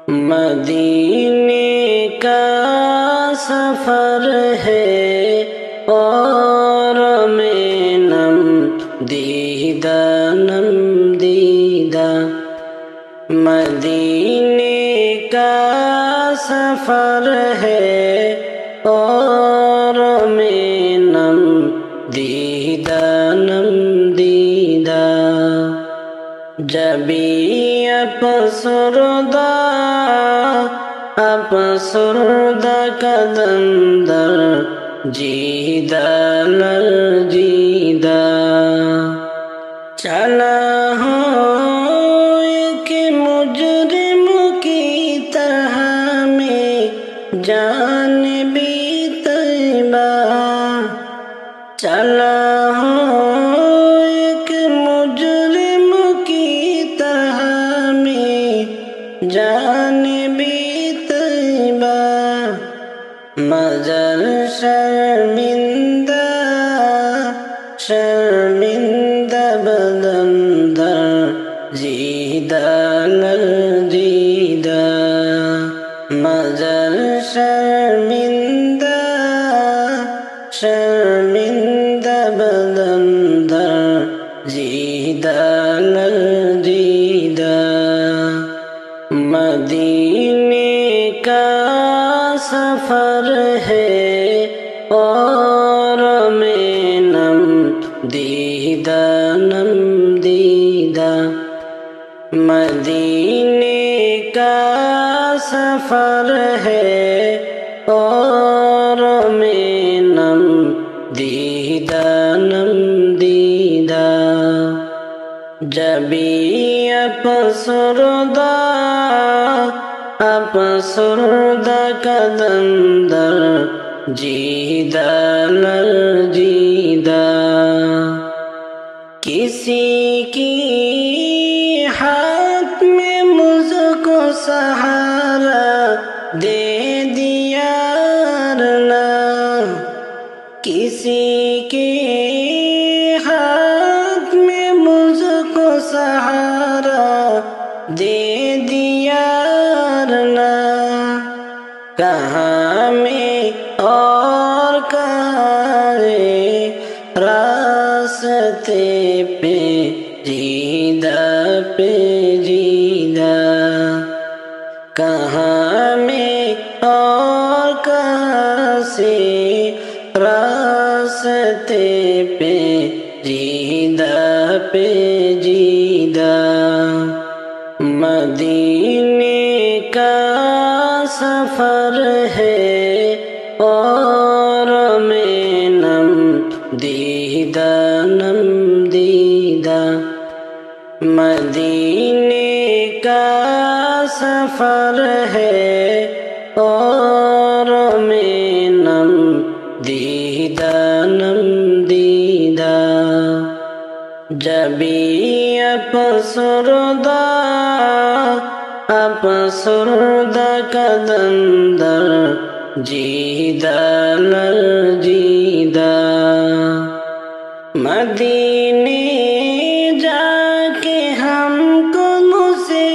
مدینے کا سفر ہے اور میں نم دیدہ مدینے کا سفر ہے اور میں نم دیدہ جبی افسردہ قدم در جیدہ لرزیدہ چلا ہوں ایک مجرم کی طرح میں جانبِ طیبہ چلا ہوں ایک مجرم کی طرح میں جانبِ طیبہ مگر شرمندہ بدن در جیدہ لرزیدہ مگر شرمندہ بدن در جیدہ لرزیدہ مدینے کا سفر ہے اور میں نم دیدہ مدینے کا سفر ہے اور میں نم دیدہ جبی افسردہ قدم در جیدہ لرزیدہ کسی کی ہاتھ میں مجھ کو سہارا دے دیا ورنہ کسی کے ہاتھ میں مجھ کو سہارا دے دیا ورنہ کہاں میں اور کہاں راستے پہ جیدہ کہاں میں اور کہاں سے راستے پہ جیدہ مدینے کا سفر ہے اور میں نم دیدہ مدینے کا سفر ہے اور میں نم دیدہ جبی افسردہ قدم در جیدہ لرزیدہ مدینے جا کے ہم کو مجھے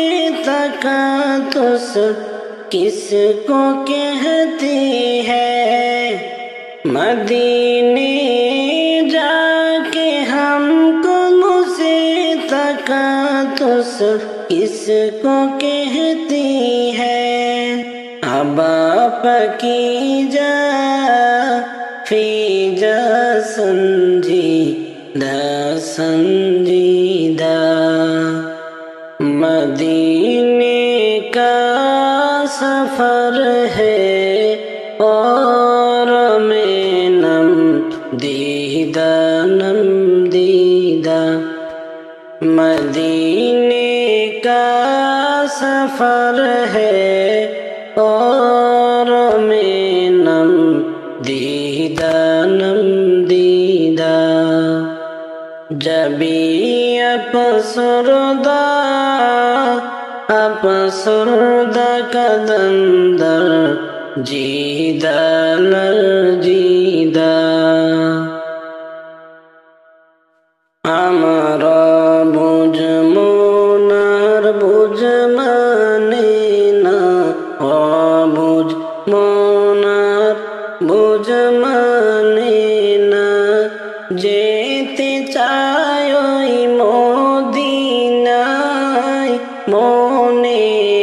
تقدس کس کو کہتے ہیں مدینے جا کے ہم کو مجھے تقدس کس کو کہتی ہے ابا پکیزہ فیجا سنجیدہ مدینے کا سفر ہے اور میں نم دیدہ مدینے کا سفر ہے اور میں نم دیدہ جبی افسردہ قدم در جیدہ لرزیدہ আমরা বুঝমো না বুঝমানে না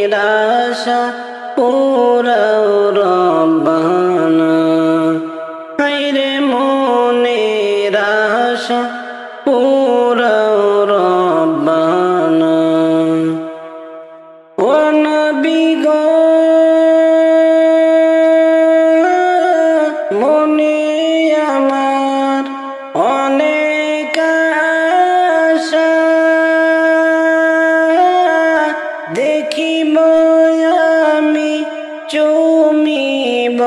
মনের আশা পুরাও রব্বানা হায়রে মনের আশা পুরাও রব্বানা ও নবী গো মনে আমার অনেক আশা দেখিব আমি চুমিব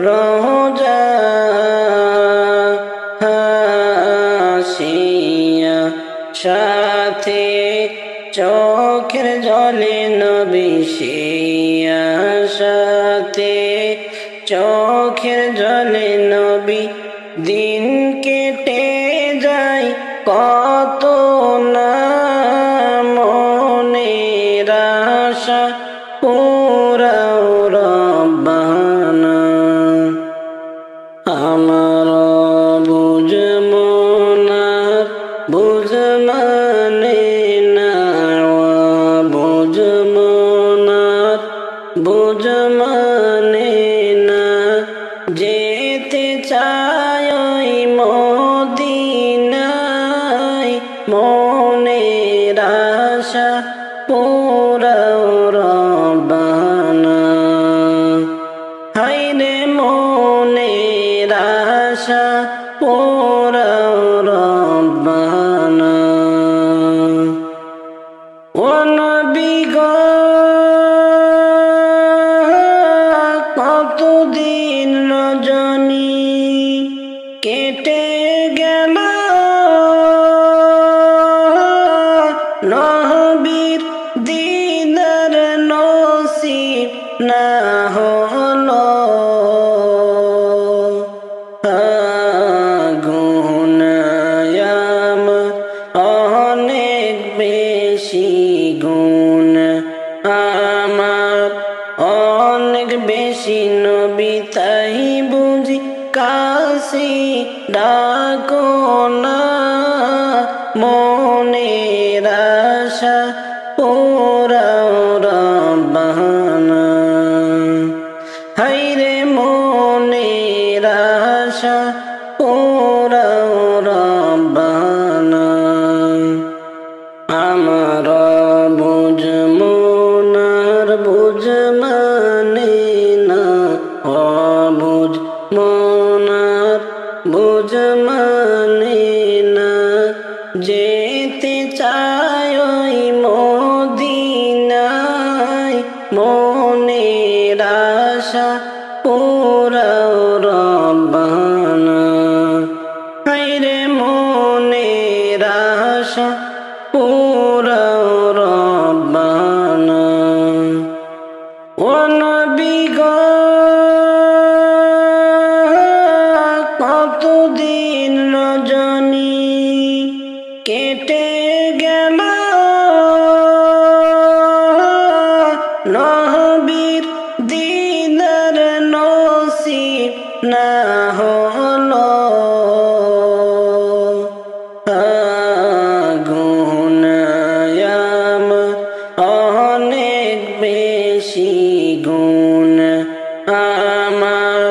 রোজা হাসিয়া সাথে চোখের জলে নবী শিয়া সাথে চোখের জলে নবী দিন কেটে যায় কত না মনের আশা পুরাও রব্বানা আমার বুঝ মনার বুঝ মানে না বুঝ মনার বুঝ মানে না যেতে চাই ওই মদিনায় মনের আশা পুরাও রব্বানা হায়রে মনের আশা পুরাও রব্বানা ও নবী গো কতদিন রজনী কেটে গেল নবীর দিদার নসিব না হলো গুনাহ আমার অনেক বেশি গুনাহ আমার অনেক বেশি নবী তাই বুঝি কাশি ডাকো না মনের আশা পুরাও রব্বানা হায়রে মনের আশা পুরাও রব্বানা আমার বুঝ মনার বুঝ মানে না বুঝ মনার বুঝ মানে না যেতে চাই ওই মদিনায় মনের আশা পুরাও রব্বানা হায়রে মনের আশা পুরাও রব্বানা ও নবী গো কতদিন রজনী কেটে গেল নবীর দিদার নসিব না হলো গুনাহ আমার অনেক বেশি গুনাহ আমার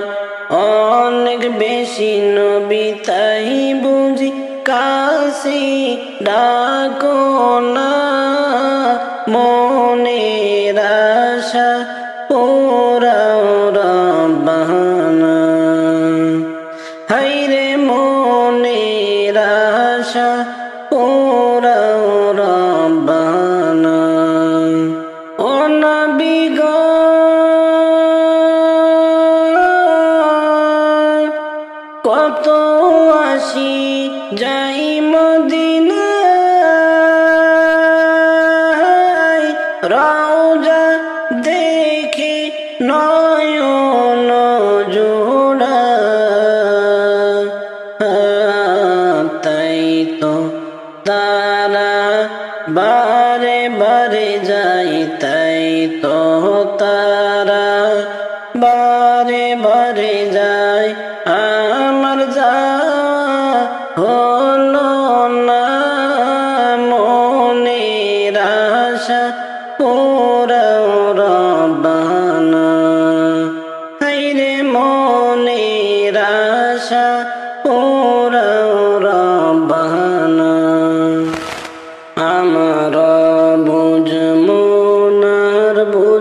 অনেক বেশি নবী তাই বুঝি কাশি ডাকো না মনের আশা পুরাও রব্বানা হায়রে মনের আশা পুরাও রব্বানা ও নবী গো কত আসি যাই মদিনায় রওজা দেখে নয়ন জোড়া তাই তো তারা বারে বারে যাই তাই তো তারা বারে বারে যায় আমার যা হলো না মনের আশা পুরাও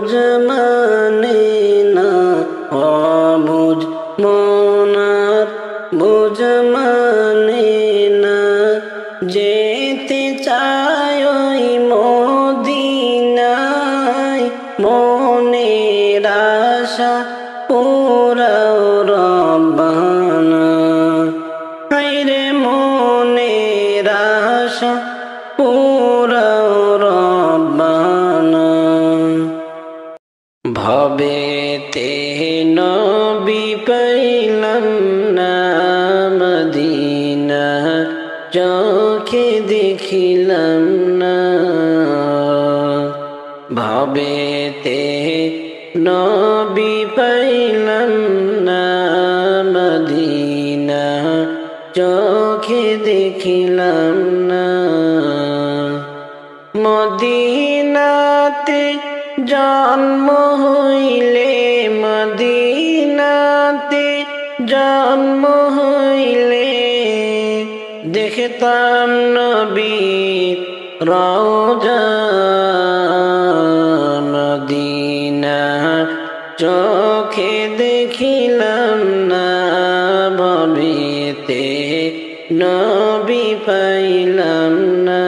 বুঝ মানে না অবুঝ মনার বুঝ মানে না যেতে চায় ওই মদিনায় মনের আশা পুরাও রব্বানা হায়রে মনের আশা পুরাও রব্বানা ভবেতে নবী পাইলাম না মদিনা চোখে দেখিলাম না ভবেতে নবী পাইলাম না মদিনা চোখে দেখিলাম না মদিনাতে জন্ম হইলে মদিনাতে জন্ম হইলে দেখতাম নবীর রওজা মদিনা চোখে দেখিলাম না ভবেতে নবী পাইলাম না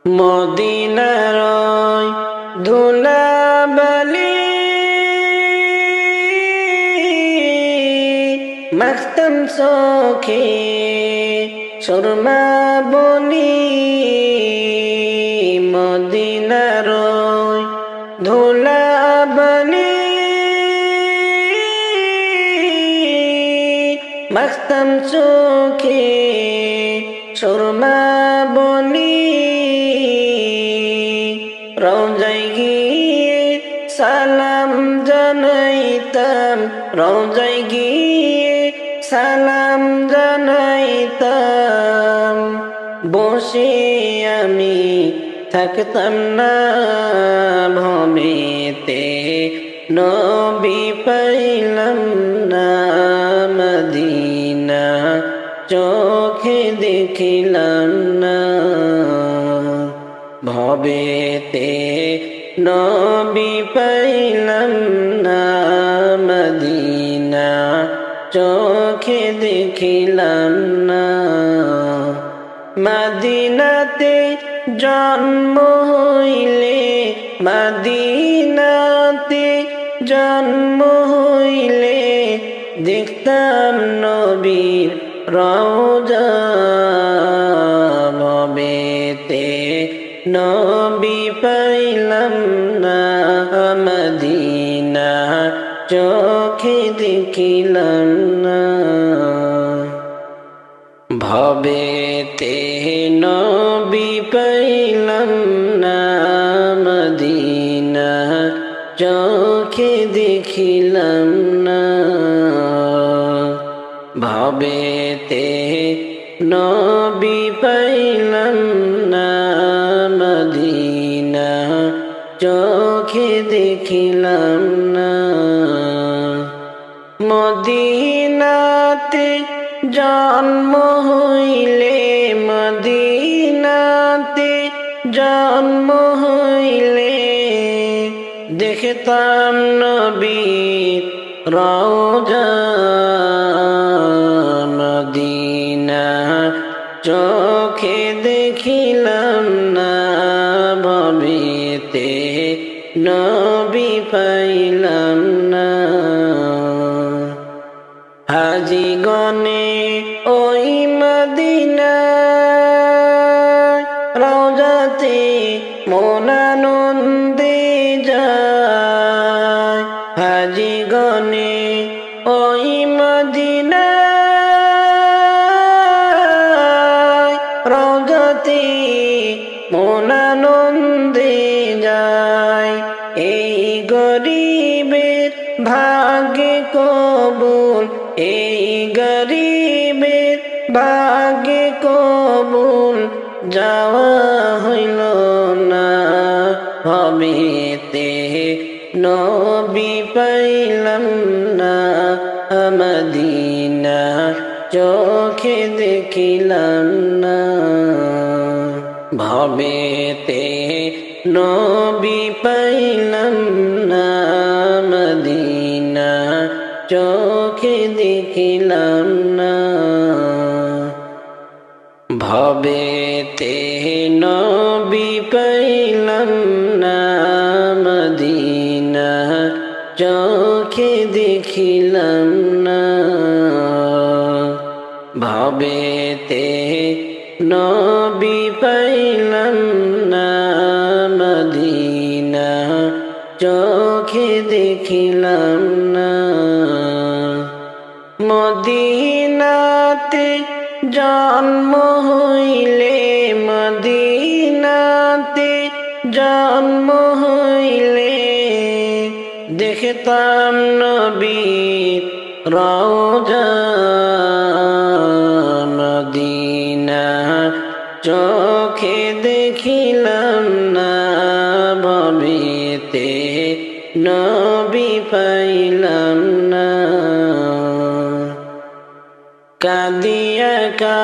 মদিনার ধুলাবালি মাখতাম চোখে সুরমা বলি মদিনার ধুলাবালি মাখতাম চোখে সুরমা বলি রওজায় গিয়ে সালাম জানাইতাম রওজায় গিয়ে সালাম জানাইতাম বসে আমি থাকতাম না ভবেতে নবী পাইলাম না মদিনা চোখে দেখিলাম না ভবেতে নবী পাইলাম না মদিনা চোখে দেখিলাম না মদিনাতে জন্ম হইলে মদিনাতে জন্ম হইলে দেখতাম নবীর রওজা ভবেতে নবী পাইলাম না মদিনা চোখে দেখিলাম না ভবেতে নবী পাইলাম না মদিনা চোখে দেখিলাম না ভবেতে নবী পাইলাম না মদিনা চোখে দেখিলাম না মদিনাতে জন্ম হইলে মদিনাতে জন্ম হইলে দেখতাম নবীর রওজা মদিনা চোখে দেখিলাম না ভবেতে নবী পাইলাম না হাজি গনে ওই মদিনা রওজাতে মন আনন্দে যায় হাজি গনে ওই মদিনা রওজাতে মন আনন্দে যায় এই গরিবের ভাগ্যে কবুল এই গরিবের ভাগ্যে কবুল যাওয়া হইল না ভবেতে নবী পাইলাম না মদিনা চোখে দেখিলাম না ভবেতে নবী পাইলাম না, মদিনা চোখে দেখিলাম না। ভবেতে নবী পাইলাম না, মদিনা চোখে দেখিলাম না। ভবেতে নবী পাইলাম না, মদিনা চোখে দেখিলাম না। মদিনাতে জন্ম হইলে, মদিনাতে জন্ম হইলে দেখতাম নবীর রওজা। মদিনা চোখে দেখিলাম না, ভবেতে নবী পাইলাম না। কাঁদিয়া কা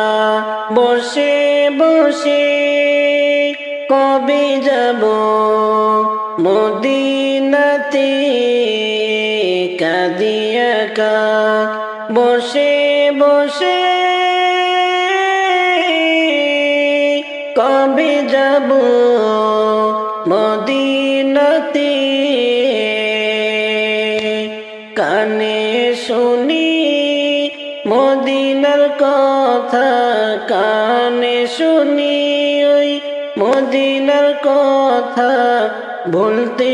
বসে বসে কবে যাব মদিনাতে। কাঁদিয়া কা বসে বসে কবে যাব মদিনাতে। কানে শুনি মদিনার কথা, কানে শুনি ওই মদিনার কথা, ভুলতে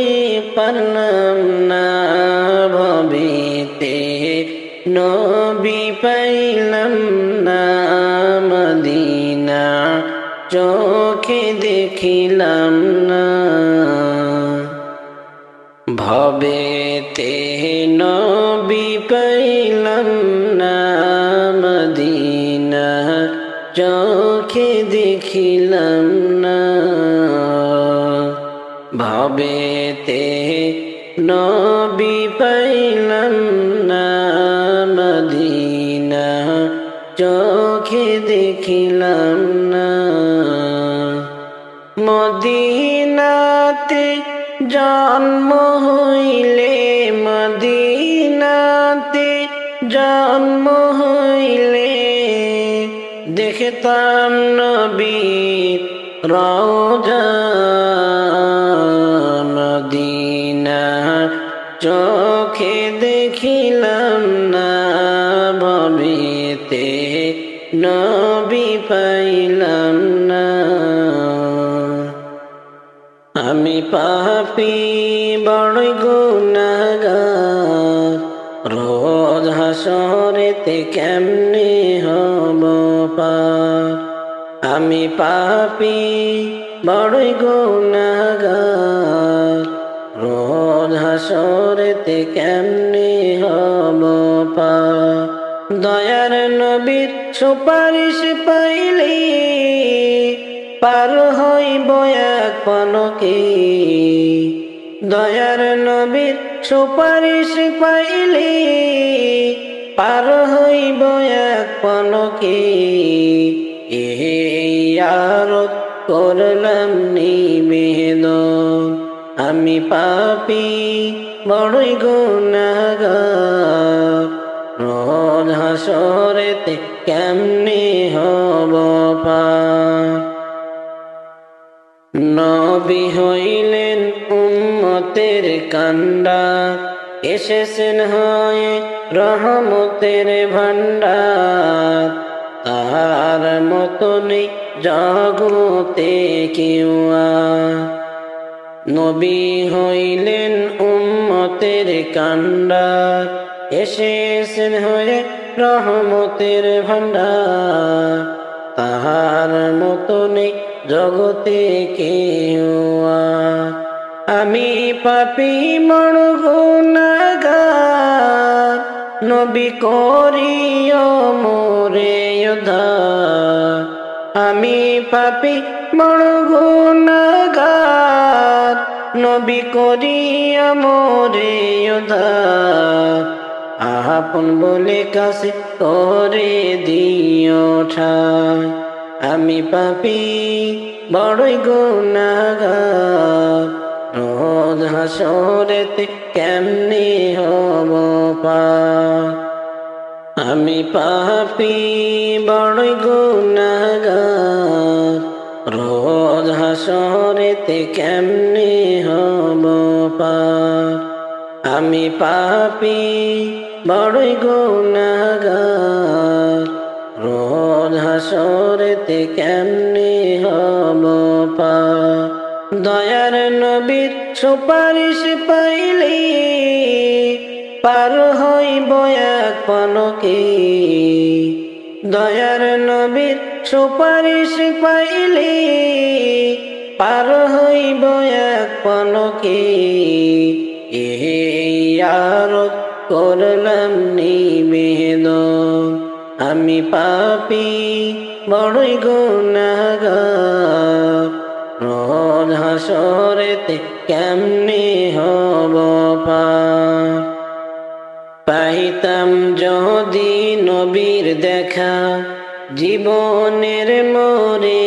পারলাম না। ভবেতে নবী পাইলাম না, মদিনা চোখে দেখিলাম না। ভবেতে নবী পাইলাম না, মদিনা চোখে দেখিলাম না। ভবেতে নবী পাইলাম না, মদিনা চোখে দেখিলাম না। মদিনাতে জন্ম হইলে, মদিনাতে জন্ম হইলে দেখতাম নবীর রওজা। মদিনা চোখে দেখিলাম না, ভবেতে নবী পাইলাম না। আমি পাপী বড়ই গুনাহগার, রোজ হাসরেতে কেমনে হব পার। আমি পাপী বড়ই গুনাহগার, রোজ হাসরেতে কেমনে হব পার। দয়ার নবীর সুপারিশ পাইলে পার হইব এক পলকে। দয়ার নবীর সুপারিশ পাইলে পার হইব এক পলকে। এই আরত করলাম নিবেদন, আমি পাপী বড়ই গুনাহগার, রোজ হাসরেতে কেমনে হব পার। নবী হইলেন উম্মতের কান্ডার, এসেছেন হয়ে রহমতের ভান্ডার। তার মতো নেই জগতে কেউ আর। নবী হইলেন উম্মতের কান্ডার, এসেছেন হয়ে রহমতের ভান্ডার। তাহার মতো নেই জগতে কেউ আর। আমি পাপী বড় গুনাহগার, নবী করিও মোরে উদ্ধার। আমি পাপী বড় গুনাহগার, নবী করিও মোরে উদ্ধার। আপন বলে কাছে করে দিও ঠাই, আমি পাপী বড়ই গুনাহগার রোজ হাসরেতে কেমনে হব পার আমি পাপী বড়ই গুনাহগার রোজ হাসরেতে কেমনে হব পার আমি পাপী বড়ই গুনাহগার রোজ হাসরেতে কেমনে হব পার দয়ার নবীর সুপারিশ পাইলে পার হইব এক পলকে দয়ার নবীর সুপারিশ পাইলে পার হইব এক পলকে এই আরত করলাম নিবেদন আমি পাপী বড়ই গুনাহগার রোজ হাসরেতে কেমনে হব পার পাইতাম যদি নবীর দেখা জীবনের মোরে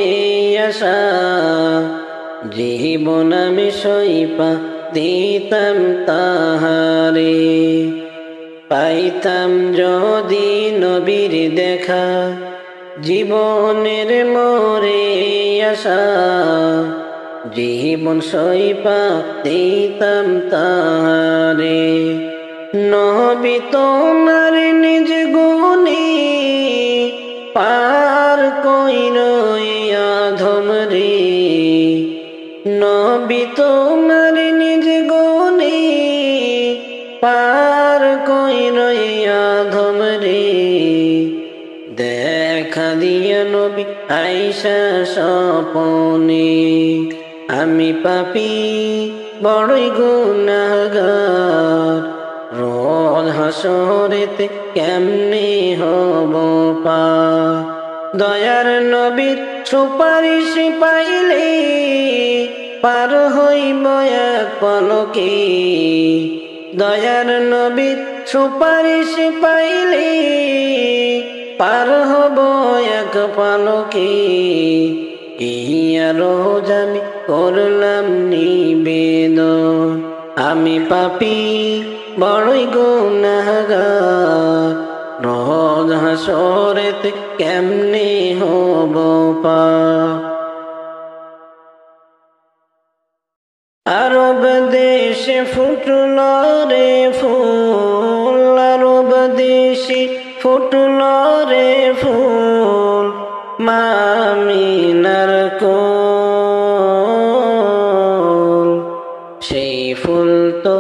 আশা জীবন আমি সইপা দিতাম তাহারে পাইতাম যদি নবীর দেখা জীবনের মোরে আশা জীবন সইপা দিতাম তাহারে নবী তোমার নিজ গুণে পার কইর আধম রে নবী তোমার নিজ গুণে পার কইর আধম রে দেখা দিয়া নবী আইসা স্বপনে আমি পাপী বড়ই গুনাহগার রোজ হাসরেতে কেমনে হব পার দয়ার নবীর সুপারিশ পাইলে পার হইব এক পলকে দয়ার নবীর সুপারিশ পাইলে পার হব এক পলকে ইয়া রোজ আমি করলাম নিবেদন আমি পাপী বড়ই গুনাহগার রোজ হাসরেতে কেমনে হব পার আরব দেশে ফুটল রে ফুল আরব দেশে ফুটল রে ফুল মামিনার কোল সেই ফুল তো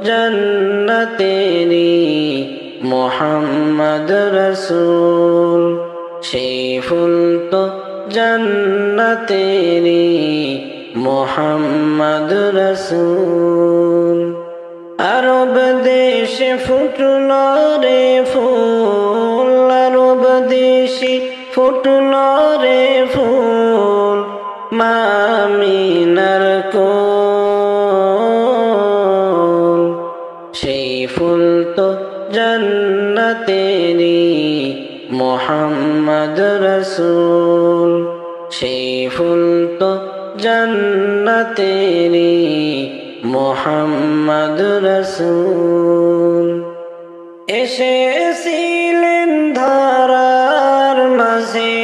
জন্নতেরি মোহাম্মদ রসূল সেই ফুল তো জন্নতেরি মোহাম্মদ রসূল আরব দেশে ফুটল রে ফুল আরব দেশে ফুটল রে ফুল মামিনার কোল সেই ফুল তো জন্নতেরি মোহাম্মদ রসূল সেই ফুল তো জন্নতেরি মোহাম্মদ রসূল এসেছিলেন ধরার মাঝে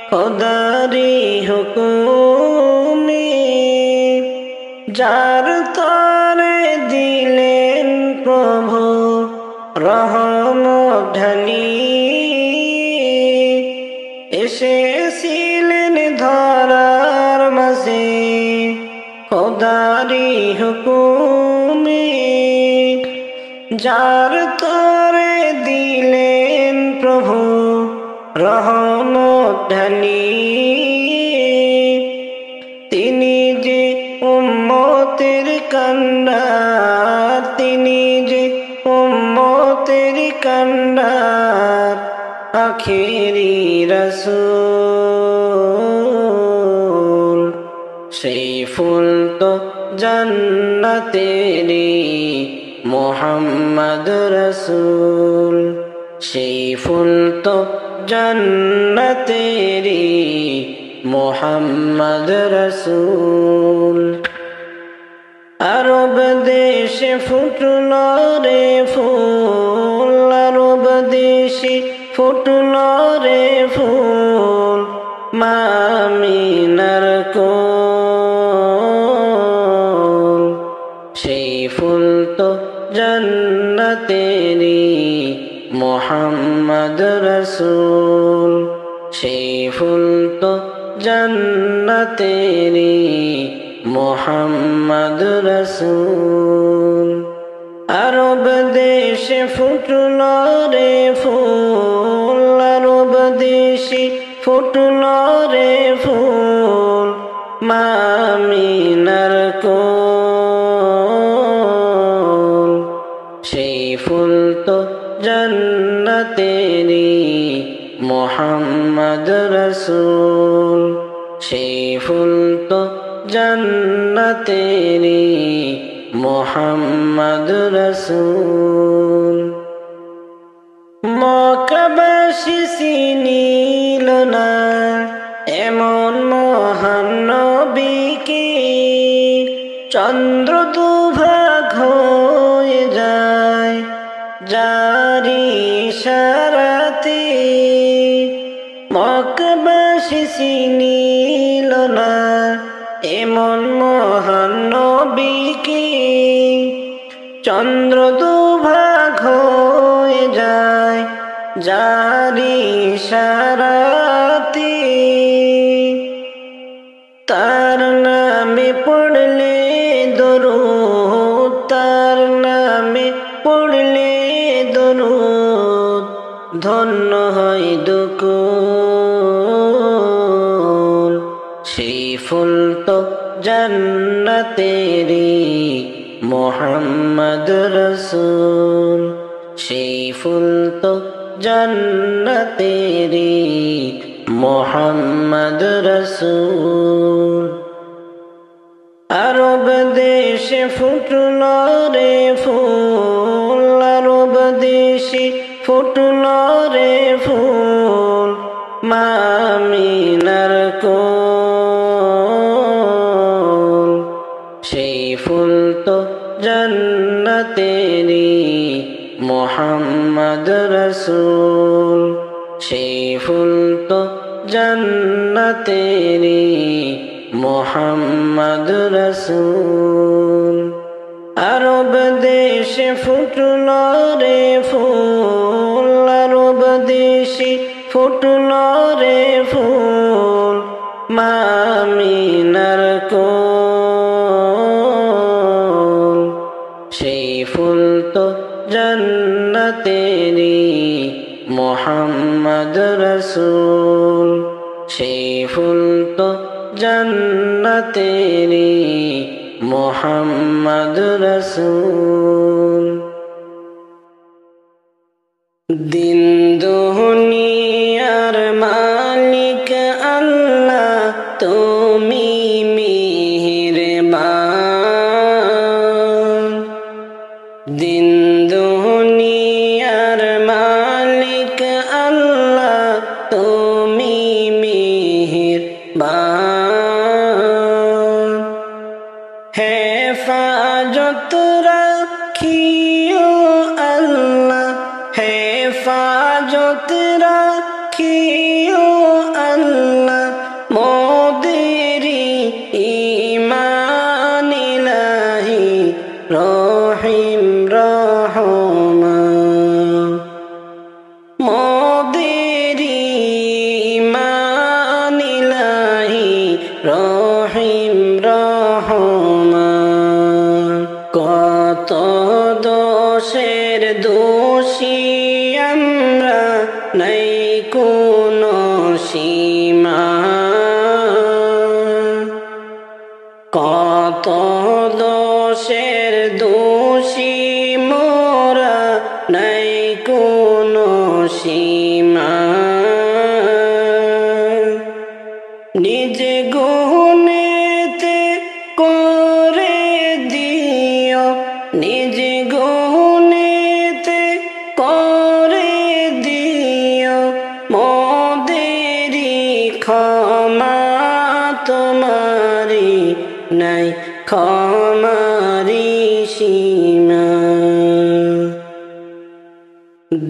খোদারি হুকুমে যার তরে দিলেন প্রভু রহমত ঢালি এসেছিলেন ধরার মাঝে খোদারি হুকুমে যার তরে দিলেন প্রভু রহমত ঢালি তিনি যে উম্মতের কান্ডার তিনি যে উম্মতের কান্ডার আখেরি রসূল সেই ফুল তো জন্নতেরি মোহাম্মদ রসূল সেই ফুল তো जन्नतेरी मोहम्मद रसूल। अरब देश फुटलो रे फूल, अरब देश फुटलो रे फूल, मामिनार कोल। সেই ফুল তো जन्नतेरी मोहम्मद रसूल, সেই ফুল তো जन्नतेरी मोहम्मद रसूल। अरब देश फुटलो रे फूल, अरब देश फुटलो रे फूल, मामिनार कोल। সেই ফুল তো जन्नतेरी मोहम्मद रसूल, সেই ফুল তো जन्नतेरी मोहम्मद रसूल। মক্কাবাসী চিনিল না এমন মহান নবীকে, চন্দ্র দুভাগ হয়ে যায় যারি ইশারাতে। মক্কাবাসী চিনিল না এমন মহান নবীকে, চন্দ্র দুভাগ হয়ে যায় যারি ইশারাতে। তার নামে পড়লে দরুদ, তার নামে পড়লে দরুদ, ধন্য হয় দুকুল। সেই ফুল তো जन्नतेरी मोहम्मद रसूल, সেই ফুল তো जन्नतेरी मोहम्मद रसूल। अरब देश फुटलो रे फूल, अरब देश फुटलो रे फूल, मामिनार कोल। সেই ফুল তো जन्नतेरी मोहम्मद रसूल, সেই ফুল তো जन्नतेरी मोहम्मद रसूल। अरब देश फुटलो रे फूल, अरब देश फुटलो रे फूल, मामिनार कोल। সেই ফুল তো जन्नतेरी मोहम्मद रसूल, সেই ফুল তো जन्नतेरी मोहम्मद रसूल। दिन दुनियार मालिक अल्लाह तुमी मेहरबान, दिन दुनियार मालिक अल्लाह तुमी मेहरबान। হেফাজত রাখিও আল্লাহ, হেফাজত রাখিও আল্লাহ, মোদেরি ঈমান ইলাহি রহিম রহমান। মোদেরি ঈমান ইলাহি রহিম রহমান। কত দোষের দোষী আমরা, নাই কোনো সীমা। কত দোষের দোষী মোরা, নাই কোনো সীমা। নিজে গুনেতে করে দিও, নিজে গুনেতে করে দিও ক্ষমারি সীমা।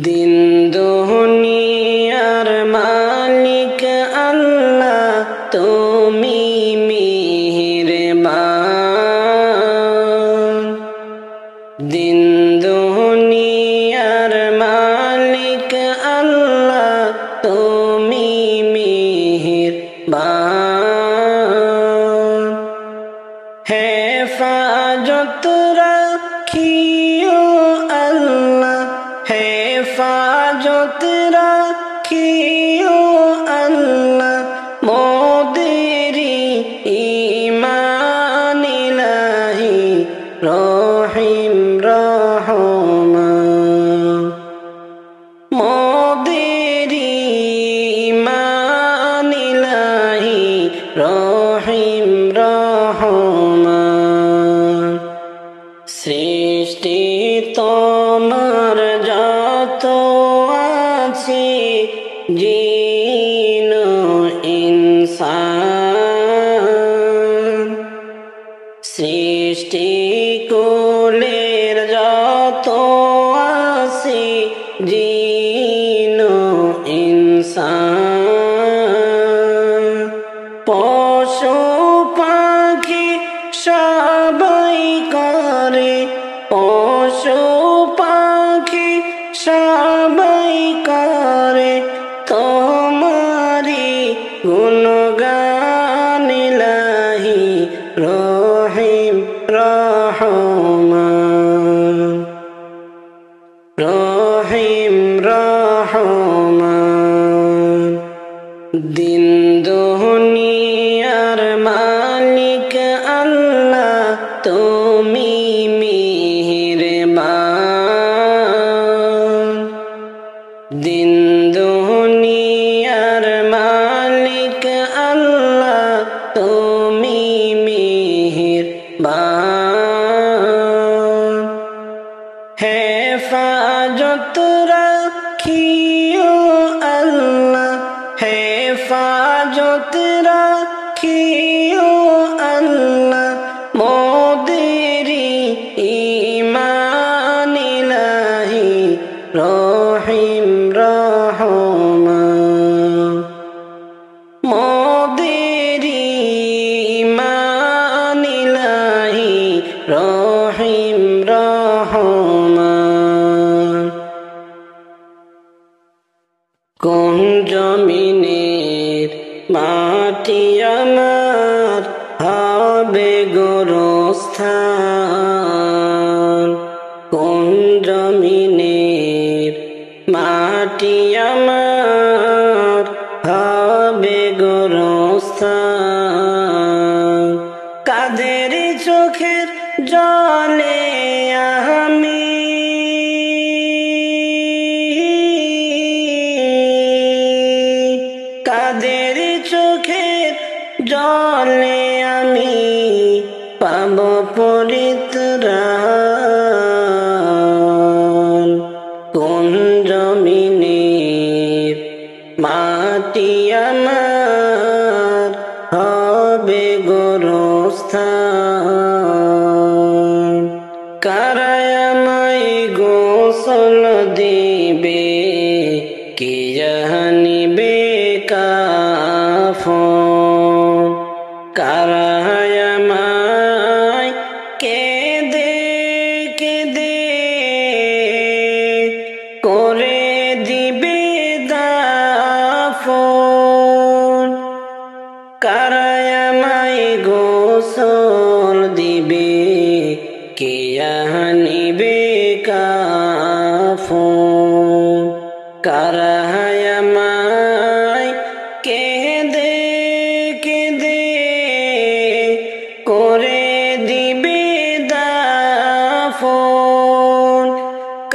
দিন দুনিয়ার মালিক আল্লাহ তুমি মেহেরবান। দিন দুনিয়ার মালিক আল্লাহ তুমি মেহেরবান। হেফাজত রাখিও আল্লাহ, হেফাজত রাখিও আল্লাহ মোদেরি ঈমান ইলাহি রহিম রহমান। মোদেরি ঈমান ইলাহি রহিম রহমান। সৃষ্টি তোমার যত আছে জিন ইনসান, সৃষ্টি কুলের যত আছে জিন ইনসান। পশু পাখি সবাই করে, পশু পাখি সবাই করে তোমারি গুণগান ইলাহি রহিম রহমান। রহিম রহমান। দিন দুনিয়ার মালিক আল্লাহ তুমি মেহেরবান। দিন দুনিয়ার মালিক আল্লাহ তুমি মেহেরবান। হেফাজত রাখিও আল্লাহ, হেফাজত রাখিও আল্লাহ মোদেরি ঈমান ইলাহি রহিম রহমান। মোদেরি ঈমান ইলাহি রহিম রহমান। কোন জমিনের মাটি আমার হবে গোরস্থান, কোন জমিনের মাটি আমার হবে গোরস্থান। কাদের চোখের জলে আমি কাদের চোখের জলে আমি পাব পরিত্রাণ। কোন জমিনের মাটি আমার হবে গোরস্থান। কারা আমায় গোসল দিবে, কে জানিবে কাফন। কারা আমায় কেঁদে কেঁদে করে দিবে দাফন। কারা আমায় গোসল দিবে, কে আনিবে কাফন। কারা আমায় কেঁদে কেঁদে করে দিবে দাফন।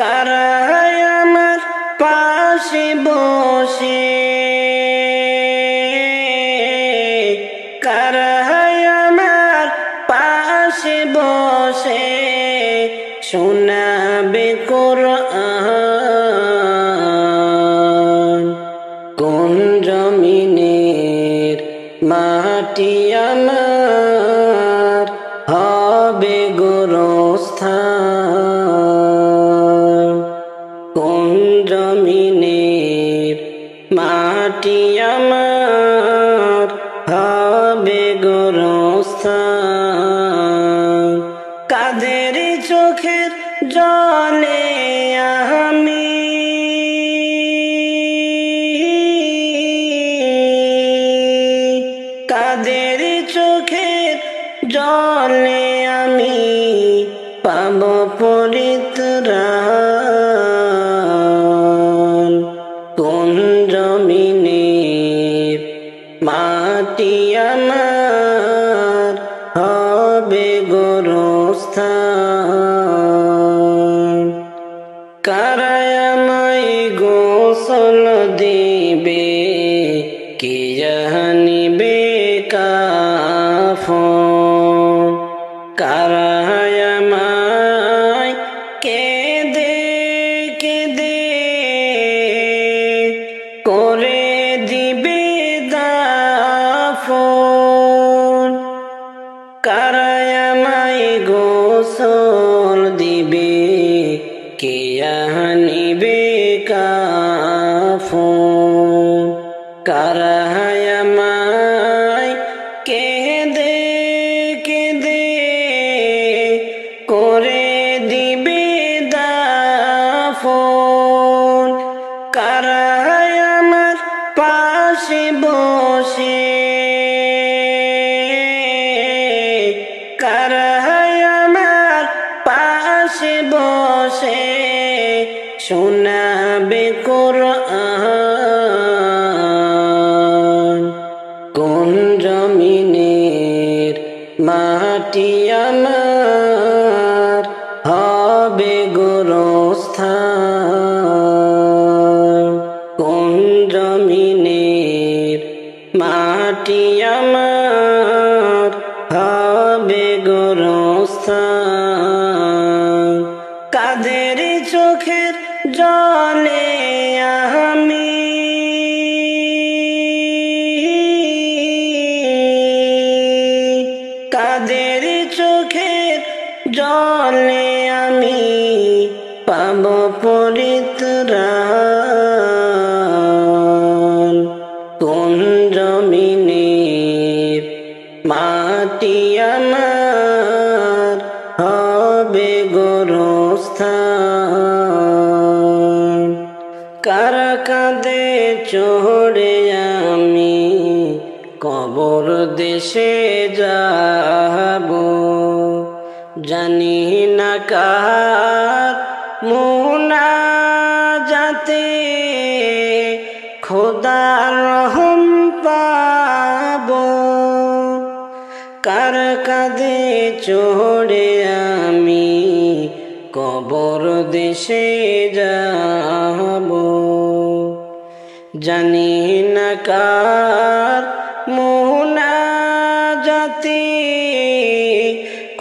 কারা আমার পাশে বসে, কারা আমার পাশে বসে শোনাবে কোরআন। কোন জমিনের মাটি আমার গোরস্থান কোন জমিনের মাটি আমার হবে গোরস্থান কাদের চোখের জলে আমি কাদের চোখের জলে আমি পাব পরিত্রাণ কোন জমিনের মাটি আমার হবে গোরস্থান কারা আমায় গোসল দিবে কে জানিবে কাফন কারা আমায় কেঁদে কেঁদে করে দিবে দাফন কারা আমায় গোসল দিবে কে আনিবে কাফন কারা আমায় কেঁদে কেঁদে করে দিবে দাফন কারা আমার পাশে বসে কারা আমার পাশে বসে শোনাবে কোরআন কোন জমিনের মাটি আমার হবে গোরস্থান কোন জমিনের মাটি আমার হবে গোরস্থান কাদের চোখের জলে আমি কাদের চোখের জলে আমি পাব পরিত্রাণ কোন জমিনের মাটি আমার হবে গোরস্থান কারা কাঁদে চড়ে আমি কবর দেশে যাব জানি না কার মুনাজাতে খোদার রহম পাব কার কাঁধে চড়ে আমি কবর দেশে যাব জানি না কার মুনাজাতে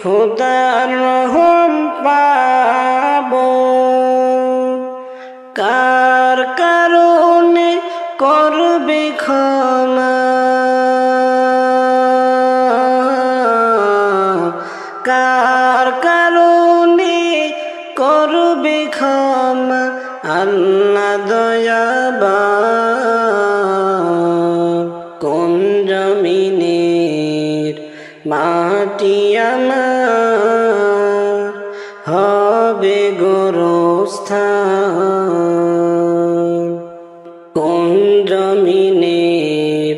খোদার রহম পাব কার কারণে করবে ক্ষমা কার কারণে করবে ক্ষমা আল্লাহ দয়াবান কোন জমিনের মাটি আমার হবে গোরস্থান কোন জমিনের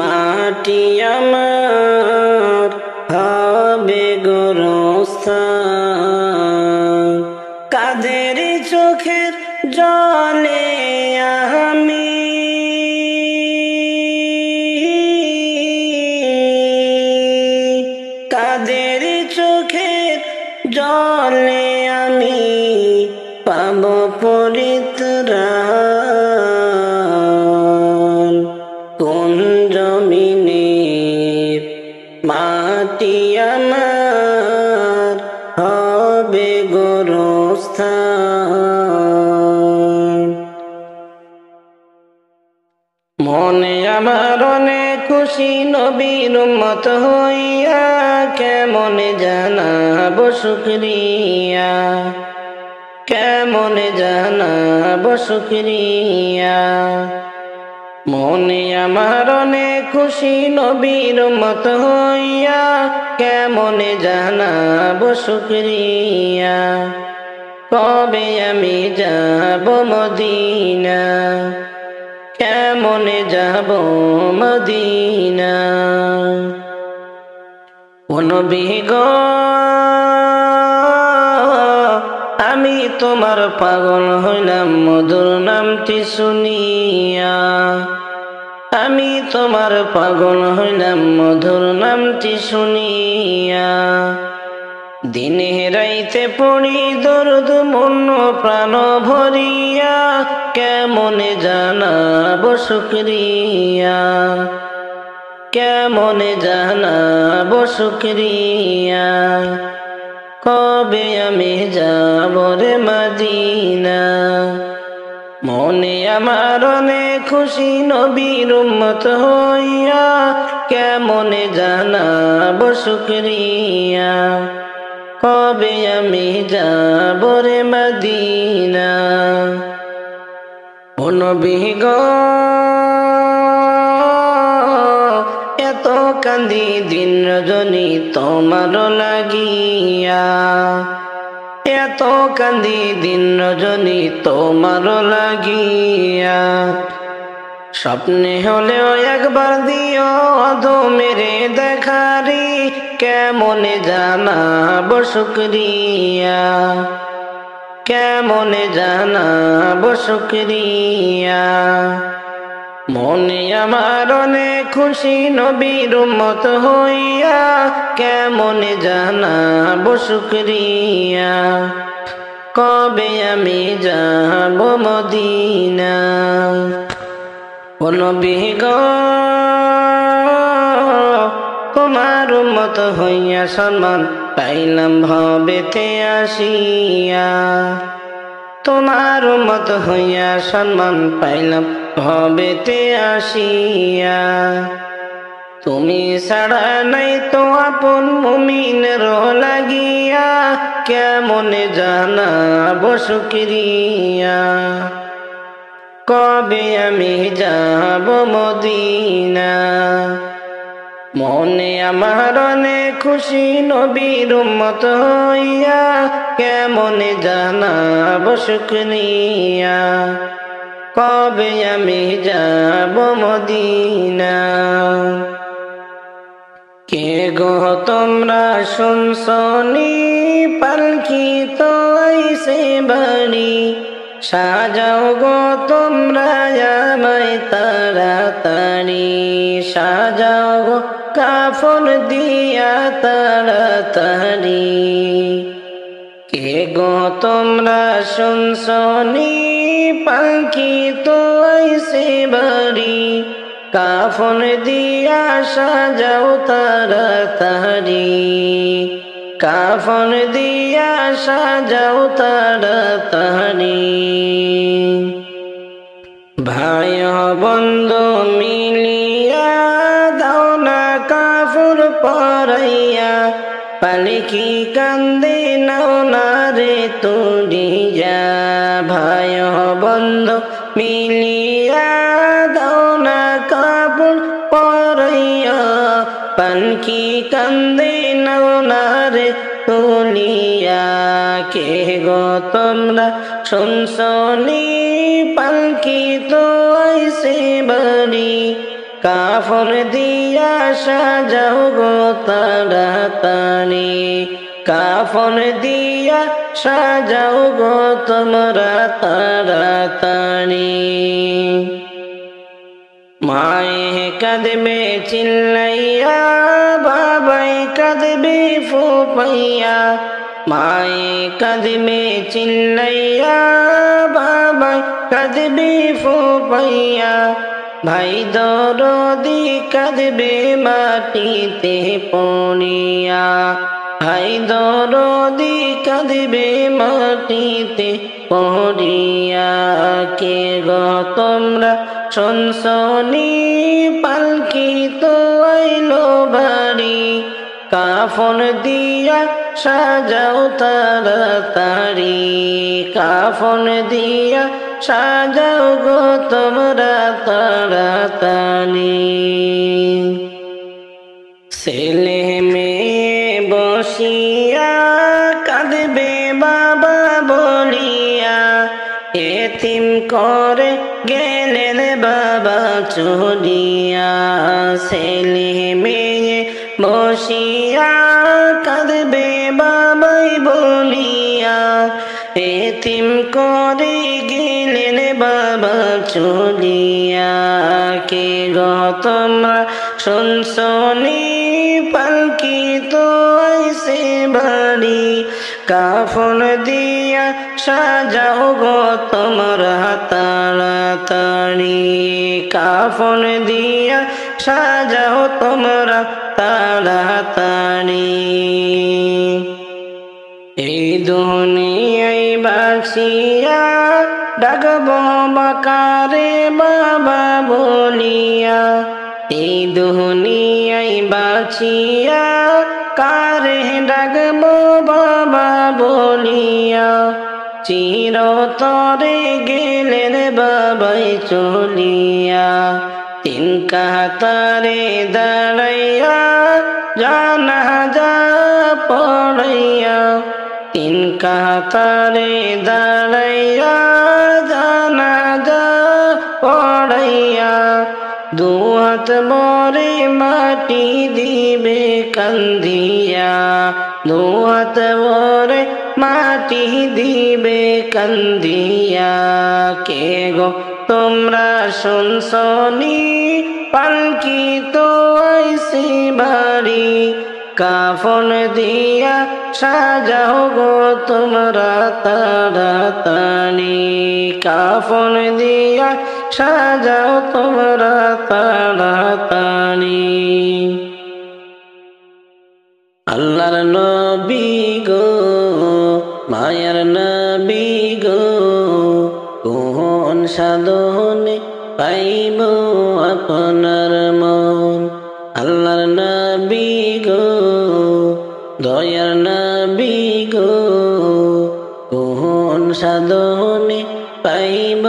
মাটি আমার হবে গোরস্থান কাদের চোখের জলে আমি কাদের চোখের জলে আমি পাব পরিত্রাণ কোন জমিনের মাটি আমার হবে গোরস্থান মনে আমার অনেক খুশি নবীর উম্মত হইয়া কেমনে জানাবো শুকরিয়া, কেমনে জানাবো শুকরিয়া। মনে আমার অনেক খুশি নবীর উম্মত হইয়া কেমনে জানাবো শুকরিয়া। কবে আমি যাব মদিনা, কেমনে যাব মদিনা। ও নবী গো আমি তোমার পাগল হইলাম মধুর নামটি শুনিয়া, আমি তোমার পাগল হইলাম মধুর নামটি শুনিয়া। দিনে রাইতে পড়ি দরুদ মন প্রাণ ভরিয়া কেমনে জানাবো শুকরিয়া, কেমনে জানাবো শুকরিয়া। কবে আমি যাব রে মদিনা, মনে আমার অনেক খুশি নবীর উম্মত হইয়া কেমনে জানাবো শুকরিয়া। কবে আমি যাব রে মদিনা। ও নবী গো এত কান্দি দিন রজনী তোমার লাগিয়া, এত কান্দি দিন রজনী তোমার লাগিয়া। স্বপ্নে হলেও একবার দিও অধো মেরে দেখারি কেমনে জানাবো শুকরিয়া, কেমনে জানাবো শুকরিয়া। মনে আমার অনেক খুশি নবীর উম্মত হইয়া কেমনে জানাবো শুকরিয়া। কবে আমি যাব মদিনা। ও নবী গো তোমার উম্মত হইয়া সম্মান পাইলাম ভবেতে আসিয়া, তোমার উম্মত হইয়া সম্মান পাইলাম ভবেতে আসিয়া। তুমি ছাড়া নাই তো আপন মুমিনের লাগিয়া কেমনে জানাবো শুকরিয়া। কবে আমি যাব মদিনা। মনে আমার অনেক খুশি নবীর উম্মত হইয়া কেমনে জানাবো শুকরিয়া। কবে আমি যাব মদিনা। কে গো তোমরা শুনছনি পালকি তো আইছে বাড়ি, সাজাও গো তোমরা আমায় তাড়াতাড়ি, সাজাও গো কাফন দিয়া তাড়াতাড়ি। কে গো তোমরা শুনছনি পালকি তো আইছে বাড়ি, কাফন দিয়া সাজাও তাড়াতাড়ি, কাফন দিয়া সাজাও তাড়াতাড়ি। ভাই বন্ধু মিলিয়া দাও না কাফর পরাইয়া, পালকি কান্দে নাও না রে তুলিয়া। ভাই বন্ধু মিলিয়া দাও না কাপড় পরাইয়া, পালকি কান্দে নাও না রে তুলিয়া। কে গো তোমরা শুনছনি পালকি তো আইছে বাড়ি, কাফন দিয়া সাজাও গো তাড়াতাড়ি, কাফন দিয়া সাজাও গো তোমরা তাড়াতাড়ি। মায়ে কাঁদবে চিল্লাইয়া, বাবাই কাঁদবে ফুপাইয়া, মায়ে কাঁদবে চিল্লাইয়া, বাবাই কাঁদবে ফুপাইয়া। ভাই দরদি কাঁদবে মাটিতে পড়িয়া, ভাই দরদি কাঁদবে মাটিতে পড়িয়া। কে গো তোমরা শুনছনি পালকি তো আইলো বাড়ি কাফন দিয়া সাজাও তাড়াতাড়ি কাফন দিয়া সাজাও গো তোমরা তাড়াতাড়ি ছেলে মেয়ে বসিয়া কাঁদবে বাবা বলিয়া এতিম করে গেলেন বাবা চলিয়া ছেলে মেয়ে বসিয়া কাঁদবে বাবাই বলিয়া এতিম করে গেলেন বাবা চলিয়া কে গো তোমরা শুনছনি পালকি তো আইছে বাড়ি কাফন দিয়া সাজাও গো তোমরা তাড়াতাড়ি কাফন দিয়া সাজাও তোমরা তাড়াতাড়ি এই দুনিয়ায় বাসিয়া ডাকব বাকারে বাবা বলিয়া এই দুনিয়ায় বাসিয়া কারে ডাকব বাবা বলিয়া চিরতরে গেলেন বাবাই চলিয়া তিন কাতারে দাঁড়াইয়া জানাজা পড়াইয়া তিন কাতারে দাঁড়াইয়া জানাজা পড়াইয়া দুহাত ভরে মাটি দিবে কান্দিয়া দুহাত ভরে মাটি দিবে কান্দিয়া কে গো তোমরা শুনছনি পালকি তো আইছে বাড়ি কাফন দিয়া সাজাও গো তোমরা তাড়াতাড়ি কাফন দিয়া সাজাও তোমরা তাড়াতাড়ি আল্লাহর নবী গো মায়ার নবী গো কোন সাধনে পাইব আপনার মন আল্লাহর নবী গো দয়ার নবী গো কোন সাধনে পাইব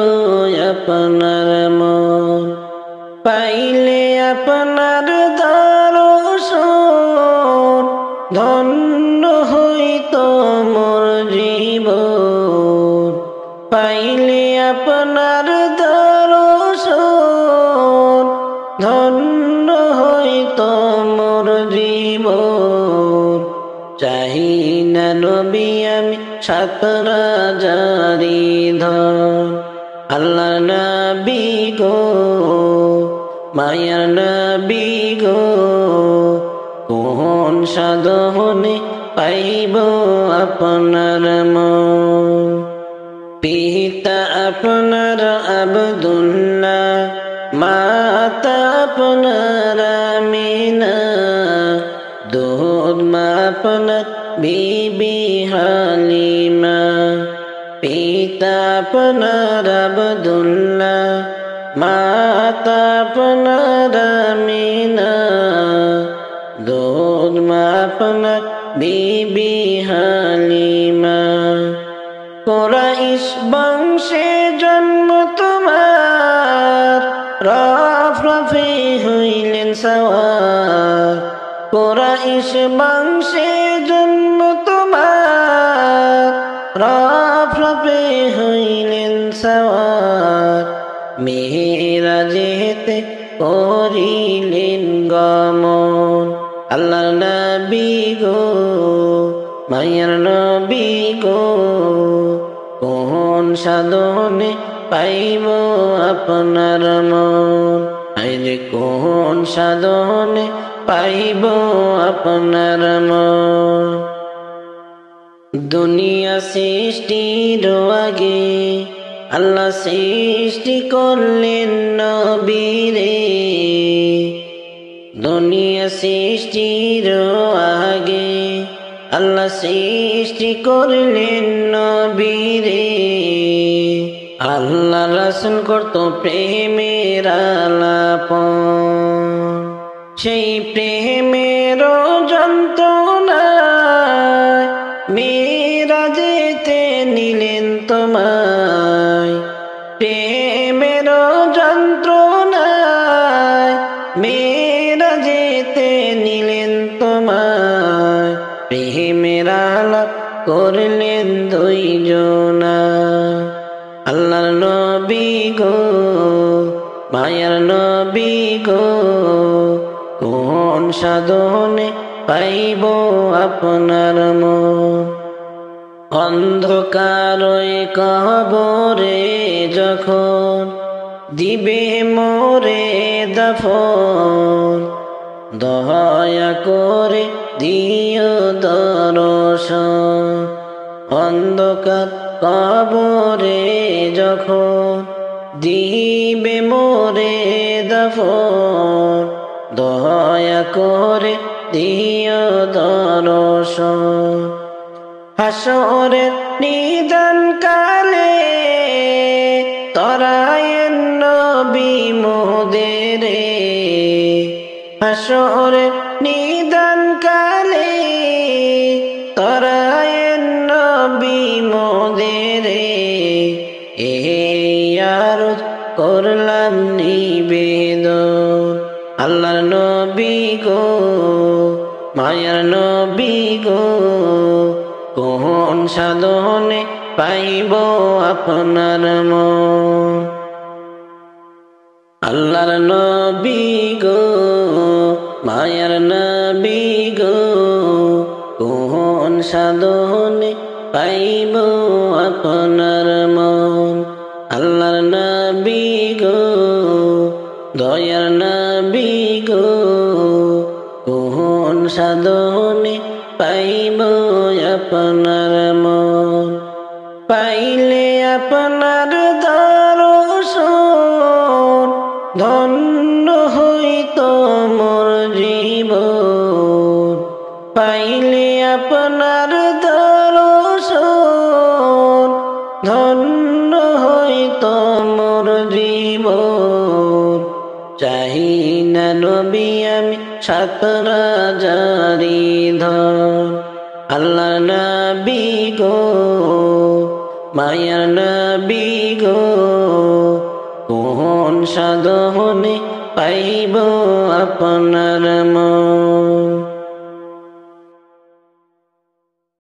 আপনার মন পাইলে আপনার দর্শন ধন্য হইত মোর জীবন পাইলে আপনার দর্শন ধন্য হইত মোর জীবন চাহি না নবী আমি সাতরা জারি ধন আল্লাহ নবী গো মায়ার নবী গো কোন সাধনে পাইব আপনার মন পিতা আপনার আব্দুল্লাহ মাতা আপনার আমিনা দুধ মা আপনার বিবি হালিমা পিতা আপনার আব্দুল্লাহ মাতা আপনার আমিনা দুধ মা আপনার বিবি হালিমা কুরাইশ বংশে জন্ম তোমার রফরফে হইলেন সওয়ার কুরাইশ বংশে জন্ম তোমার রফরফে হইলেন সওয়ার মেরাজেতে করিলেন গমন আল্লাহর নবী গো মায়ার নবী গো কোন সাধনে পাইব আপনার মন আইরে কোন সাধনে পাইব আপনার মন দুনিয়া সৃষ্টির আগে আল্লাহ সৃষ্টি করলেন নবীরে দুনিয়া সৃষ্টির আগে আল্লাহ সৃষ্টি করলেন নবীরে আল্লাহ রাসূল করত প্রেমের আলাপন, সেই প্রেমের যন্ত্রণায় মেরাজেতে নিলেন তোমায়। প্রেমের যন্ত্রণায় মেরাজেতে নিলেন তোমায়। প্রেমের আলাপ করলেন দুইজনা। আল্লাহর নবী গো, মায়ার নবী গো, কোন সাধনে পাইব আপনার মন। অন্ধকার কবরে যখন দিবে মোরে দাফন, দয়া করে দিও দর্শন। অন্ধকার কবরে যখন দিবে মোরে দাফন, দয়া করে দিও দর্শন। হাসরের নিদান কালে তরায়েন নবী মোদেরে। হাসরের নিদান কালে তরায়েন নবী মোদেরে। এই আরজ করলাম নিবেদন। আল্লাহর নবী গো, মায়ার নবী গো, কোন সাধনে পাইব আপনার মন। আল্লাহর নবী গো, মায়ার নবী গো, কোন সাধনে পাইব আপনার মন। আল্লাহর নবী গো, দয়ার নবী গো, কোন সাধনে পাইব আপনার মন। পাইলে আপনার দর্শন ধন্য হইত মোর জীবন। পাইলে আপনার দর্শন ধন্য হইত মোর জীবন। চাহি না নবী আমি সাত রাজারি ধন। আল্লাহ নবী গো, মায়ার নবী গো, কোন সাধনে পাইব আপনার মন।